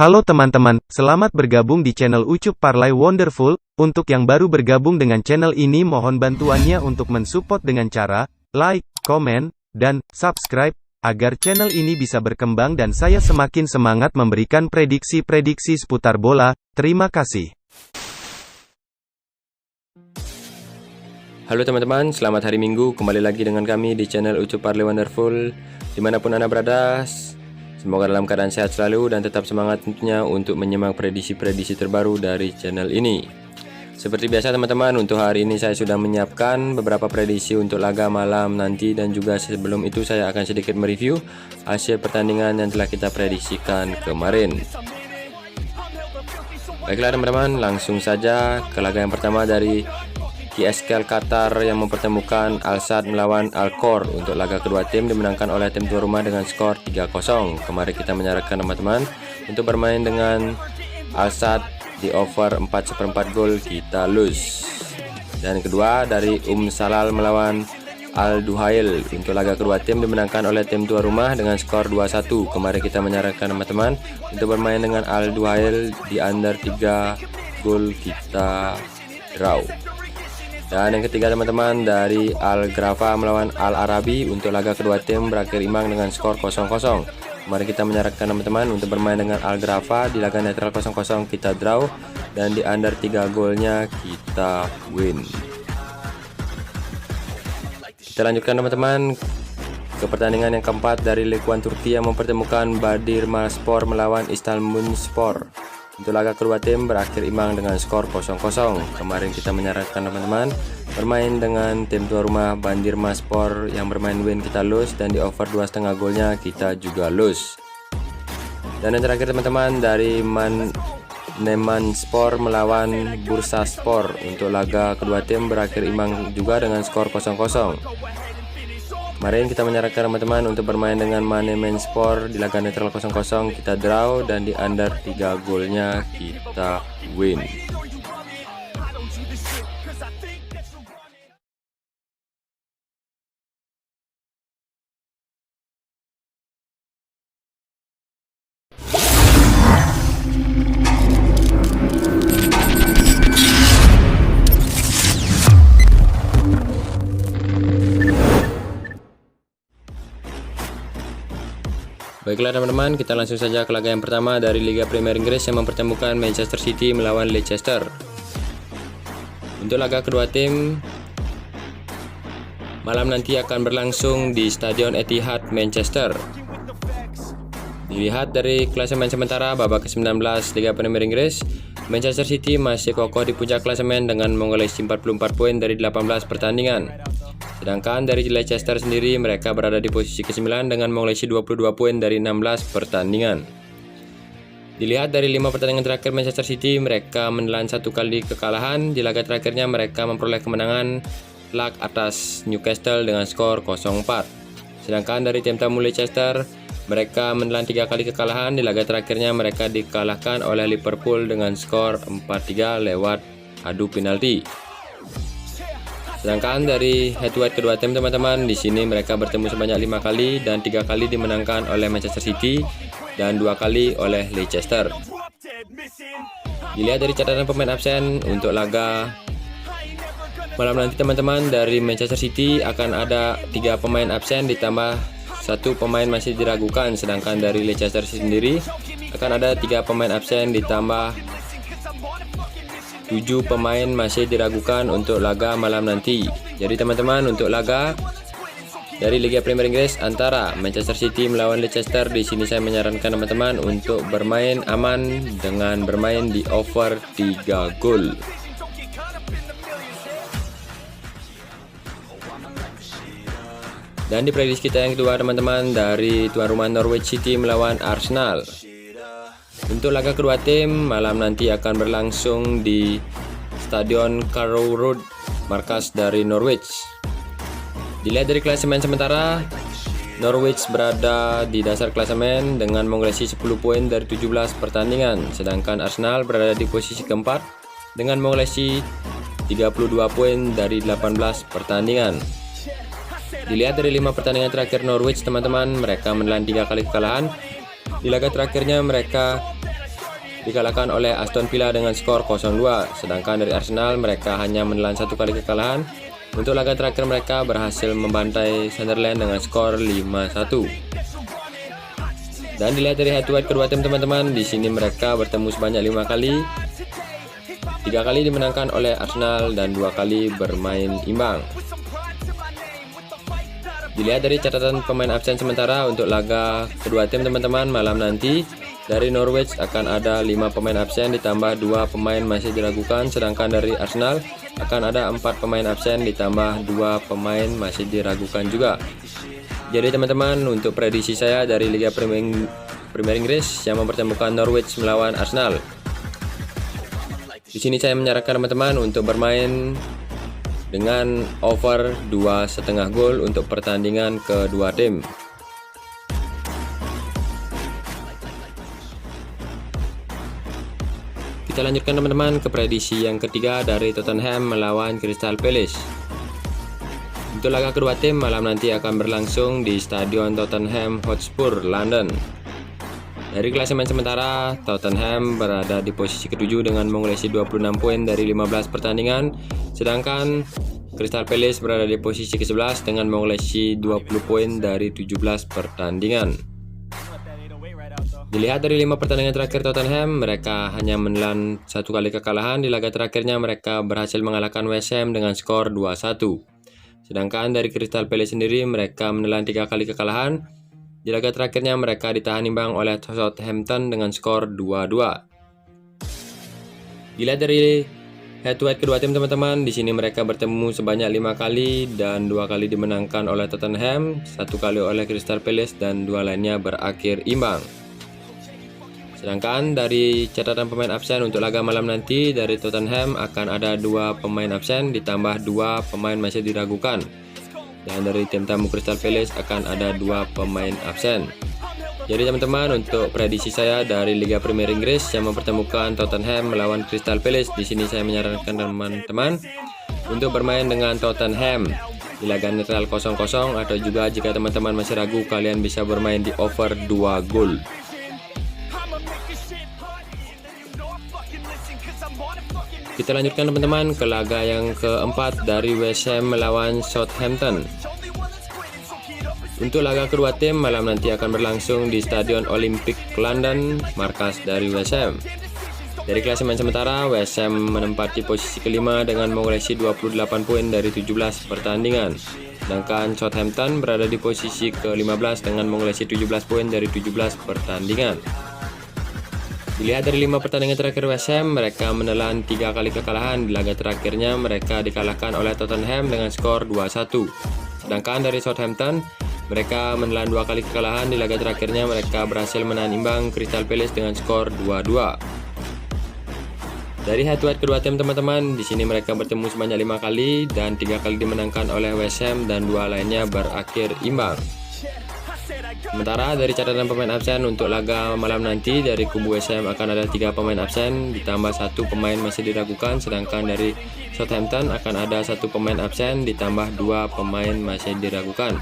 Halo teman-teman, selamat bergabung di channel Ucup Parlay Wonderful. Untuk yang baru bergabung dengan channel ini mohon bantuannya untuk mensupport dengan cara like, komen, dan subscribe, agar channel ini bisa berkembang dan saya semakin semangat memberikan prediksi-prediksi seputar bola. Terima kasih. Halo teman-teman, selamat hari Minggu. Kembali lagi dengan kami di channel Ucup Parlay Wonderful. Dimanapun Anda berada, semoga dalam keadaan sehat selalu dan tetap semangat tentunya untuk menyimak prediksi-prediksi terbaru dari channel ini. Seperti biasa teman-teman, untuk hari ini saya sudah menyiapkan beberapa prediksi untuk laga malam nanti, dan juga sebelum itu saya akan sedikit mereview hasil pertandingan yang telah kita prediksikan kemarin. Baiklah teman-teman, langsung saja ke laga yang pertama dari KSL Qatar yang mempertemukan Al-Sadd melawan Al-Khor. Untuk laga kedua tim dimenangkan oleh tim tuan rumah dengan skor 3-0. Kemarin kita menyarankan teman-teman untuk bermain dengan Al-Sadd di over 4/4 gol, kita lose. Dan kedua dari Salal melawan Al-Duhail. Untuk laga kedua tim dimenangkan oleh tim tuan rumah dengan skor 2-1. Kemarin kita menyarankan teman-teman untuk bermain dengan Al-Duhail di under 3 gol, kita draw. Dan yang ketiga teman-teman dari Al-Gharafa melawan Al-Arabi. Untuk laga kedua tim berakhir imbang dengan skor 0-0. Mari kita menyarankan teman-teman untuk bermain dengan Al-Gharafa di laga netral 0-0, kita draw, dan di under 3 golnya kita win. Kita lanjutkan teman-teman ke pertandingan yang keempat dari Ligue 1 Turki yang mempertemukan Badırmaspor melawan Istanbulspor. Untuk laga kedua tim berakhir imbang dengan skor 0-0. Kemarin kita menyarankan teman-teman bermain dengan tim tuan rumah Badırmaspor yang bermain win, kita lose, dan di over 2,5 golnya kita juga lose. Dan yang terakhir teman-teman dari Manemanspor melawan Bursaspor. Untuk laga kedua tim berakhir imbang juga dengan skor 0-0. Kemarin kita menyarankan teman-teman untuk bermain dengan Manemanspor di laga netral 0-0, kita draw, dan di under 3 golnya kita win. Baiklah teman-teman, kita langsung saja ke laga yang pertama dari Liga Premier Inggris yang mempertemukan Manchester City melawan Leicester. Untuk laga kedua tim malam nanti akan berlangsung di Stadion Etihad, Manchester. Dilihat dari klasemen sementara babak ke-19 Liga Premier Inggris, Manchester City masih kokoh di puncak klasemen dengan mengoleksi 44 poin dari 18 pertandingan. Sedangkan dari Leicester sendiri, mereka berada di posisi ke-9 dengan mengoleksi 22 poin dari 16 pertandingan. Dilihat dari 5 pertandingan terakhir Manchester City, mereka menelan 1 kali kekalahan. Di laga terakhirnya mereka memperoleh kemenangan telak atas Newcastle dengan skor 0-4. Sedangkan dari tim tamu Leicester, mereka menelan 3 kali kekalahan. Di laga terakhirnya mereka dikalahkan oleh Liverpool dengan skor 4-3 lewat adu penalti. Sedangkan dari head to head kedua tim teman-teman, di sini mereka bertemu sebanyak 5 kali dan 3 kali dimenangkan oleh Manchester City dan 2 kali oleh Leicester. Dilihat dari catatan pemain absen untuk laga malam nanti teman-teman, dari Manchester City akan ada 3 pemain absen ditambah 1 pemain masih diragukan. Sedangkan dari Leicester sendiri akan ada 3 pemain absen ditambah 7 pemain masih diragukan untuk laga malam nanti. Jadi teman-teman, untuk laga dari Liga Premier Inggris antara Manchester City melawan Leicester, di sini saya menyarankan teman-teman untuk bermain aman dengan bermain di over 3 gol. Dan di prediksi kita yang kedua teman-teman, dari tuan rumah Norwich City melawan Arsenal. Untuk laga kedua tim malam nanti akan berlangsung di Stadion Carrow Road, markas dari Norwich. Dilihat dari klasemen sementara, Norwich berada di dasar klasemen dengan mengoleksi 10 poin dari 17 pertandingan. Sedangkan Arsenal berada di posisi keempat dengan mengoleksi 32 poin dari 18 pertandingan. Dilihat dari 5 pertandingan terakhir Norwich teman-teman, mereka menelan 3 kali kekalahan. Di laga terakhirnya mereka dikalahkan oleh Aston Villa dengan skor 0-2. Sedangkan dari Arsenal mereka hanya menelan 1 kali kekalahan. Untuk laga terakhir mereka berhasil membantai Sunderland dengan skor 5-1. Dan dilihat dari head to head kedua tim teman-teman, di sini mereka bertemu sebanyak 5 kali. 3 kali dimenangkan oleh Arsenal dan 2 kali bermain imbang. Dilihat dari catatan pemain absen sementara untuk laga kedua tim teman-teman malam nanti, dari Norwich akan ada 5 pemain absen ditambah 2 pemain masih diragukan, sedangkan dari Arsenal akan ada 4 pemain absen ditambah 2 pemain masih diragukan juga. Jadi teman-teman, untuk prediksi saya dari Liga Premier Inggris yang mempertemukan Norwich melawan Arsenal. Di sini saya menyarankan teman-teman untuk bermain dengan over 2,5 gol untuk pertandingan kedua tim. Kita lanjutkan teman-teman ke prediksi yang ketiga dari Tottenham melawan Crystal Palace. Untuk laga kedua tim malam nanti akan berlangsung di Stadion Tottenham Hotspur, London. Dari klasemen sementara, Tottenham berada di posisi ke-7 dengan mengoleksi 26 poin dari 15 pertandingan, sedangkan Crystal Palace berada di posisi ke-11 dengan mengoleksi 20 poin dari 17 pertandingan. Dilihat dari 5 pertandingan terakhir Tottenham, mereka hanya menelan 1 kali kekalahan. Di laga terakhirnya mereka berhasil mengalahkan West Ham dengan skor 2-1. Sedangkan dari Crystal Palace sendiri, mereka menelan 3 kali kekalahan. Di laga terakhirnya mereka ditahan imbang oleh Southampton dengan skor 2-2. Dilihat dari head to head kedua tim teman-teman, di sini mereka bertemu sebanyak 5 kali dan 2 kali dimenangkan oleh Tottenham, 1 kali oleh Crystal Palace dan 2 lainnya berakhir imbang. Sedangkan dari catatan pemain absen untuk laga malam nanti, dari Tottenham akan ada 2 pemain absen ditambah 2 pemain masih diragukan. Dan dari tim tamu Crystal Palace akan ada 2 pemain absen. Jadi teman-teman, untuk prediksi saya dari Liga Premier Inggris yang mempertemukan Tottenham melawan Crystal Palace, di sini saya menyarankan teman-teman untuk bermain dengan Tottenham di laga netral 0-0, atau juga jika teman-teman masih ragu, kalian bisa bermain di over 2 gol. Kita lanjutkan teman-teman ke laga yang keempat dari West Ham melawan Southampton. Untuk laga kedua tim malam nanti akan berlangsung di Stadion Olympic London, markas dari West Ham. Dari klasemen sementara, West Ham menempati posisi kelima dengan mengoleksi 28 poin dari 17 pertandingan. Sedangkan Southampton berada di posisi ke-15 dengan mengoleksi 17 poin dari 17 pertandingan. Dilihat dari 5 pertandingan terakhir West Ham, mereka menelan 3 kali kekalahan. Di laga terakhirnya mereka dikalahkan oleh Tottenham dengan skor 2-1. Sedangkan dari Southampton, mereka menelan 2 kali kekalahan. Di laga terakhirnya mereka berhasil menahan imbang Crystal Palace dengan skor 2-2. Dari head to head kedua tim teman-teman, di sini mereka bertemu sebanyak 5 kali dan 3 kali dimenangkan oleh West Ham dan 2 lainnya berakhir imbang. Sementara dari catatan pemain absen untuk laga malam nanti, dari kubu West Ham akan ada 3 pemain absen ditambah 1 pemain masih diragukan, sedangkan dari Southampton akan ada 1 pemain absen ditambah 2 pemain masih diragukan.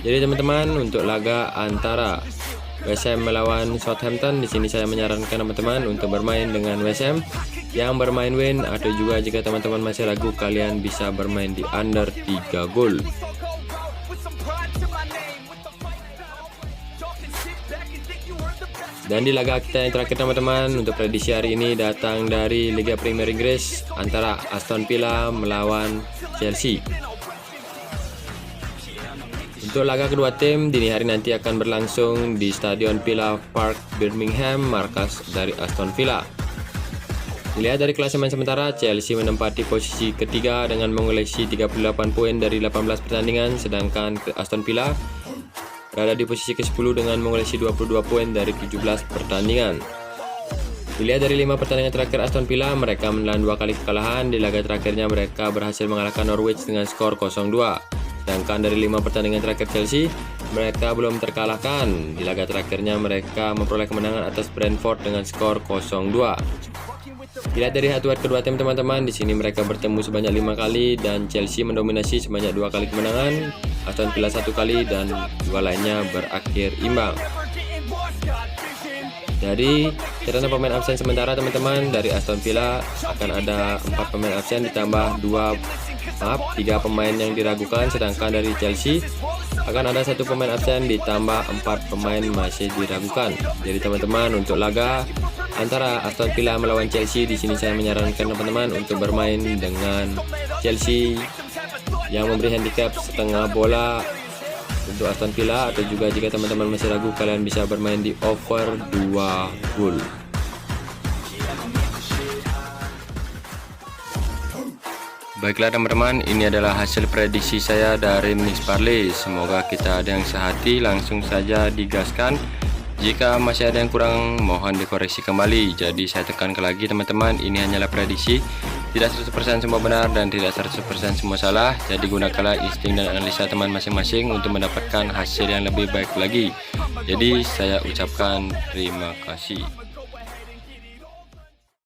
Jadi teman-teman, untuk laga antara West Ham melawan Southampton, di sini saya menyarankan teman-teman untuk bermain dengan West Ham yang bermain win, atau juga jika teman-teman masih ragu, kalian bisa bermain di under 3 gol. Dan di laga kita yang terakhir teman-teman, untuk prediksi hari ini datang dari Liga Premier Inggris antara Aston Villa melawan Chelsea. Untuk laga kedua tim dini hari nanti akan berlangsung di Stadion Villa Park, Birmingham, markas dari Aston Villa. Dilihat dari klasemen sementara, Chelsea menempati posisi ketiga dengan mengoleksi 38 poin dari 18 pertandingan, sedangkan Aston Villa berada di posisi ke-10 dengan mengoleksi 22 poin dari 17 pertandingan. Dilihat dari 5 pertandingan terakhir Aston Villa, mereka menelan 2 kali kekalahan. Di laga terakhirnya mereka berhasil mengalahkan Norwich dengan skor 0-2. Sedangkan dari 5 pertandingan terakhir Chelsea, mereka belum terkalahkan. Di laga terakhirnya mereka memperoleh kemenangan atas Brentford dengan skor 0-2. Dilihat dari head to head kedua tim teman-teman, di sini mereka bertemu sebanyak 5 kali dan Chelsea mendominasi sebanyak 2 kali kemenangan, Aston Villa 1 kali dan 2 lainnya berakhir imbang. Jadi karena pemain absen sementara teman-teman, dari Aston Villa akan ada 4 pemain absen ditambah 3 pemain yang diragukan, sedangkan dari Chelsea akan ada 1 pemain absen ditambah 4 pemain masih diragukan. Jadi teman-teman, untuk laga antara Aston Villa melawan Chelsea, di sini saya menyarankan teman-teman untuk bermain dengan Chelsea yang memberi handicap setengah bola untuk Aston Villa, atau juga jika teman-teman masih ragu, kalian bisa bermain di over 2 gol. Baiklah teman-teman, ini adalah hasil prediksi saya dari Mix Parley. Semoga kita ada yang sehati, langsung saja digaskan. Jika masih ada yang kurang, mohon dikoreksi kembali. Jadi saya tekankan lagi teman-teman, ini hanyalah prediksi, tidak 100% semua benar dan tidak 100% semua salah. Jadi gunakanlah insting dan analisa teman masing-masing untuk mendapatkan hasil yang lebih baik lagi. Jadi saya ucapkan terima kasih.